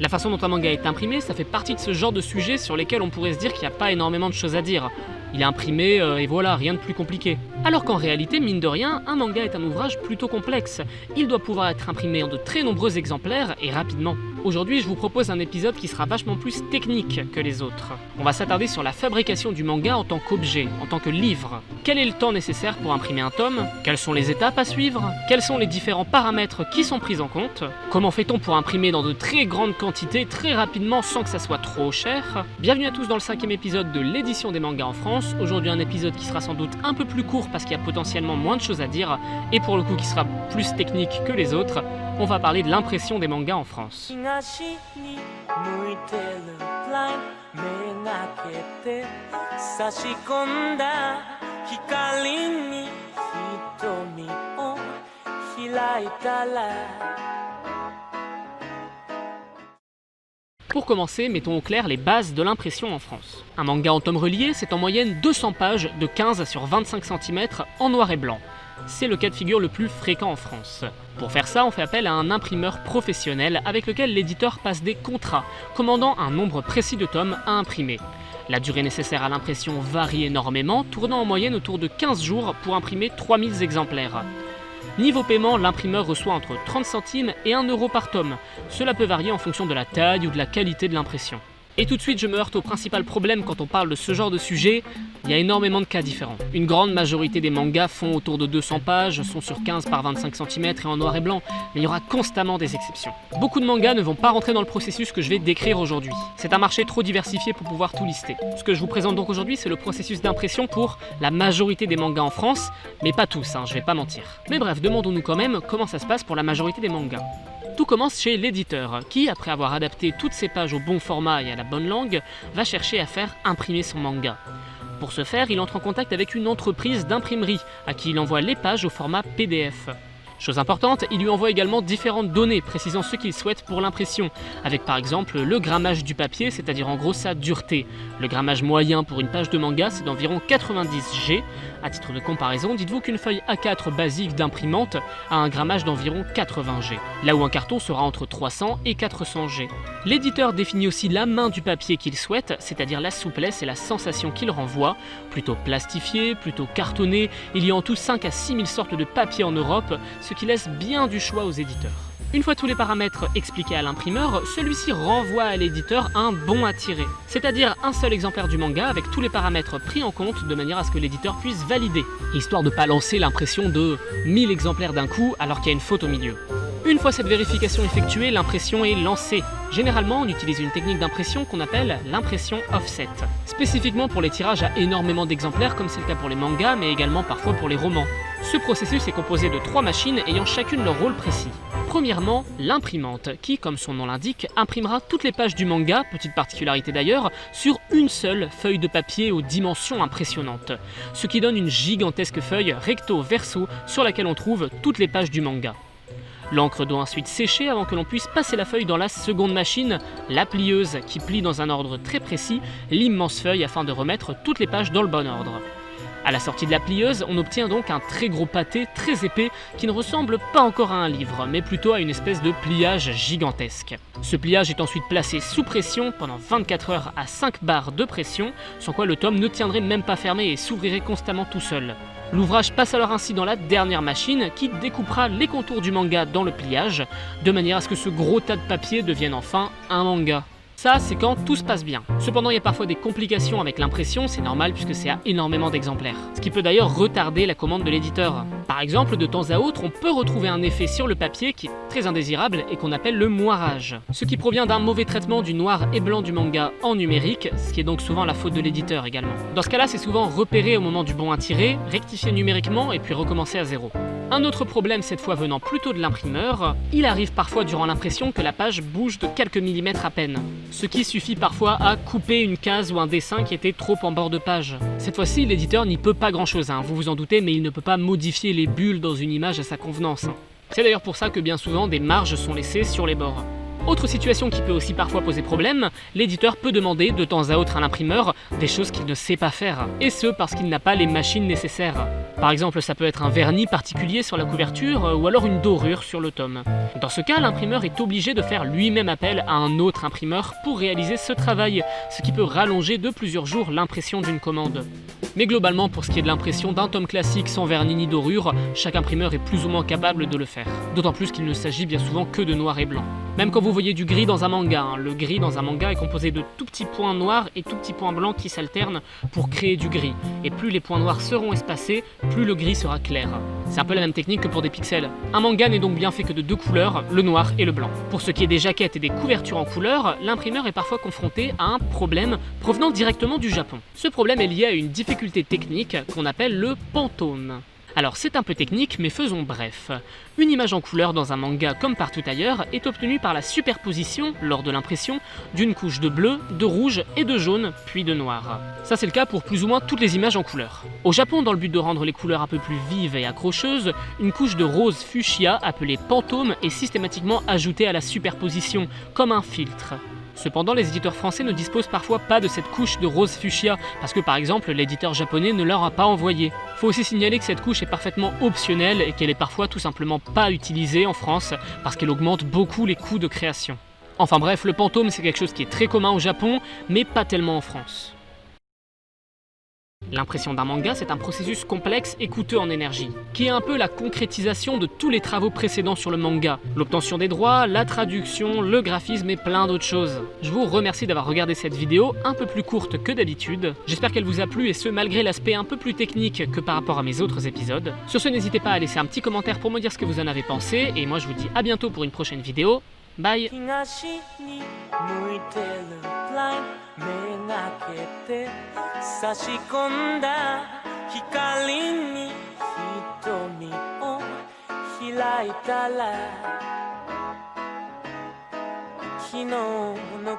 La façon dont un manga est imprimé, ça fait partie de ce genre de sujets sur lesquels on pourrait se dire qu'il n'y a pas énormément de choses à dire. Il est imprimé et voilà, rien de plus compliqué. Alors qu'en réalité, mine de rien, un manga est un ouvrage plutôt complexe. Il doit pouvoir être imprimé en de très nombreux exemplaires et rapidement. Aujourd'hui, je vous propose un épisode qui sera vachement plus technique que les autres. On va s'attarder sur la fabrication du manga en tant qu'objet, en tant que livre. Quel est le temps nécessaire pour imprimer un tome? Quelles sont les étapes à suivre? Quels sont les différents paramètres qui sont pris en compte? Comment fait-on pour imprimer dans de très grandes quantités très rapidement sans que ça soit trop cher? Bienvenue à tous dans le 5e épisode de l'édition des mangas en France. Aujourd'hui un épisode qui sera sans doute un peu plus court parce qu'il y a potentiellement moins de choses à dire et pour le coup qui sera plus technique que les autres. On va parler de l'impression des mangas en France. Pour commencer, mettons au clair les bases de l'impression en France. Un manga en tome relié, c'est en moyenne 200 pages de 15 sur 25 cm en noir et blanc. C'est le cas de figure le plus fréquent en France. Pour faire ça, on fait appel à un imprimeur professionnel avec lequel l'éditeur passe des contrats, commandant un nombre précis de tomes à imprimer. La durée nécessaire à l'impression varie énormément, tournant en moyenne autour de 15 jours pour imprimer 3000 exemplaires. Niveau paiement, l'imprimeur reçoit entre 30 centimes et 1 euro par tome. Cela peut varier en fonction de la taille ou de la qualité de l'impression. Et tout de suite, je me heurte au principal problème quand on parle de ce genre de sujet, il y a énormément de cas différents. Une grande majorité des mangas font autour de 200 pages, sont sur 15 par 25 cm et en noir et blanc, mais il y aura constamment des exceptions. Beaucoup de mangas ne vont pas rentrer dans le processus que je vais décrire aujourd'hui. C'est un marché trop diversifié pour pouvoir tout lister. Ce que je vous présente donc aujourd'hui, c'est le processus d'impression pour la majorité des mangas en France, mais pas tous, je vais pas mentir. Mais bref, demandons-nous quand même comment ça se passe pour la majorité des mangas. Tout commence chez l'éditeur, qui, après avoir adapté toutes ses pages au bon format et à la bonne langue, va chercher à faire imprimer son manga. Pour ce faire, il entre en contact avec une entreprise d'imprimerie, à qui il envoie les pages au format PDF. Chose importante, il lui envoie également différentes données précisant ce qu'il souhaite pour l'impression, avec par exemple le grammage du papier, c'est-à-dire en gros sa dureté. Le grammage moyen pour une page de manga, c'est d'environ 90 G. À titre de comparaison, dites-vous qu'une feuille A4 basique d'imprimante a un grammage d'environ 80 G, là où un carton sera entre 300 et 400 G. L'éditeur définit aussi la main du papier qu'il souhaite, c'est-à-dire la souplesse et la sensation qu'il renvoie, plutôt plastifié, plutôt cartonné. Il y a en tout 5 à 6 000 sortes de papier en Europe, ce qui laisse bien du choix aux éditeurs. Une fois tous les paramètres expliqués à l'imprimeur, celui-ci renvoie à l'éditeur un bon à tirer, c'est-à-dire un seul exemplaire du manga avec tous les paramètres pris en compte de manière à ce que l'éditeur puisse valider, histoire de ne pas lancer l'impression de 1000 exemplaires d'un coup alors qu'il y a une faute au milieu. Une fois cette vérification effectuée, l'impression est lancée. Généralement, on utilise une technique d'impression qu'on appelle l'impression offset, spécifiquement pour les tirages à énormément d'exemplaires comme c'est le cas pour les mangas, mais également parfois pour les romans. Ce processus est composé de 3 machines ayant chacune leur rôle précis. Premièrement, l'imprimante, qui, comme son nom l'indique, imprimera toutes les pages du manga, petite particularité d'ailleurs, sur une seule feuille de papier aux dimensions impressionnantes, ce qui donne une gigantesque feuille recto-verso sur laquelle on trouve toutes les pages du manga. L'encre doit ensuite sécher avant que l'on puisse passer la feuille dans la seconde machine, la plieuse, qui plie dans un ordre très précis l'immense feuille afin de remettre toutes les pages dans le bon ordre. À la sortie de la plieuse, on obtient donc un très gros pâté très épais qui ne ressemble pas encore à un livre, mais plutôt à une espèce de pliage gigantesque. Ce pliage est ensuite placé sous pression pendant 24 heures à 5 bars de pression, sans quoi le tome ne tiendrait même pas fermé et s'ouvrirait constamment tout seul. L'ouvrage passe alors ainsi dans la dernière machine qui découpera les contours du manga dans le pliage, de manière à ce que ce gros tas de papier devienne enfin un manga. Ça, c'est quand tout se passe bien. Cependant, il y a parfois des complications avec l'impression, c'est normal puisque c'est à énormément d'exemplaires. Ce qui peut d'ailleurs retarder la commande de l'éditeur. Par exemple, de temps à autre, on peut retrouver un effet sur le papier qui est très indésirable et qu'on appelle le moirage. Ce qui provient d'un mauvais traitement du noir et blanc du manga en numérique, ce qui est donc souvent la faute de l'éditeur également. Dans ce cas-là, c'est souvent repéré au moment du bon à tirer, rectifié numériquement et puis recommencer à zéro. Un autre problème, cette fois venant plutôt de l'imprimeur, il arrive parfois durant l'impression que la page bouge de quelques millimètres à peine. Ce qui suffit parfois à couper une case ou un dessin qui était trop en bord de page. Cette fois-ci, l'éditeur n'y peut pas grand-chose, vous vous en doutez, mais il ne peut pas modifier les bulles dans une image à sa convenance. C'est d'ailleurs pour ça que bien souvent des marges sont laissées sur les bords. Autre situation qui peut aussi parfois poser problème, l'éditeur peut demander de temps à autre à l'imprimeur des choses qu'il ne sait pas faire, et ce parce qu'il n'a pas les machines nécessaires. Par exemple, ça peut être un vernis particulier sur la couverture ou alors une dorure sur le tome. Dans ce cas, l'imprimeur est obligé de faire lui-même appel à un autre imprimeur pour réaliser ce travail, ce qui peut rallonger de plusieurs jours l'impression d'une commande. Mais globalement, pour ce qui est de l'impression d'un tome classique sans vernis ni dorure, chaque imprimeur est plus ou moins capable de le faire. D'autant plus qu'il ne s'agit bien souvent que de noir et blanc. Même quand vous voyez du gris dans un manga, le gris dans un manga est composé de tout petits points noirs et tout petits points blancs qui s'alternent pour créer du gris. Et plus les points noirs seront espacés, plus le gris sera clair. C'est un peu la même technique que pour des pixels. Un manga n'est donc bien fait que de deux couleurs, le noir et le blanc. Pour ce qui est des jaquettes et des couvertures en couleur, l'imprimeur est parfois confronté à un problème provenant directement du Japon. Ce problème est lié à une difficulté technique qu'on appelle le pantone. Alors c'est un peu technique, mais faisons bref. Une image en couleur dans un manga comme partout ailleurs est obtenue par la superposition, lors de l'impression, d'une couche de bleu, de rouge et de jaune, puis de noir. Ça c'est le cas pour plus ou moins toutes les images en couleur. Au Japon, dans le but de rendre les couleurs un peu plus vives et accrocheuses, une couche de rose fuchsia appelée pantone est systématiquement ajoutée à la superposition, comme un filtre. Cependant, les éditeurs français ne disposent parfois pas de cette couche de rose fuchsia, parce que par exemple, l'éditeur japonais ne leur a pas envoyé. Faut aussi signaler que cette couche est parfaitement optionnelle et qu'elle est parfois tout simplement pas utilisée en France, parce qu'elle augmente beaucoup les coûts de création. Enfin bref, le pantone c'est quelque chose qui est très commun au Japon, mais pas tellement en France. L'impression d'un manga, c'est un processus complexe et coûteux en énergie, qui est un peu la concrétisation de tous les travaux précédents sur le manga. L'obtention des droits, la traduction, le graphisme et plein d'autres choses. Je vous remercie d'avoir regardé cette vidéo, un peu plus courte que d'habitude. J'espère qu'elle vous a plu et ce malgré l'aspect un peu plus technique que par rapport à mes autres épisodes. Sur ce, n'hésitez pas à laisser un petit commentaire pour me dire ce que vous en avez pensé, et moi je vous dis à bientôt pour une prochaine vidéo. Bye! 目がけて差し込んだ光に瞳を開いたら昨日の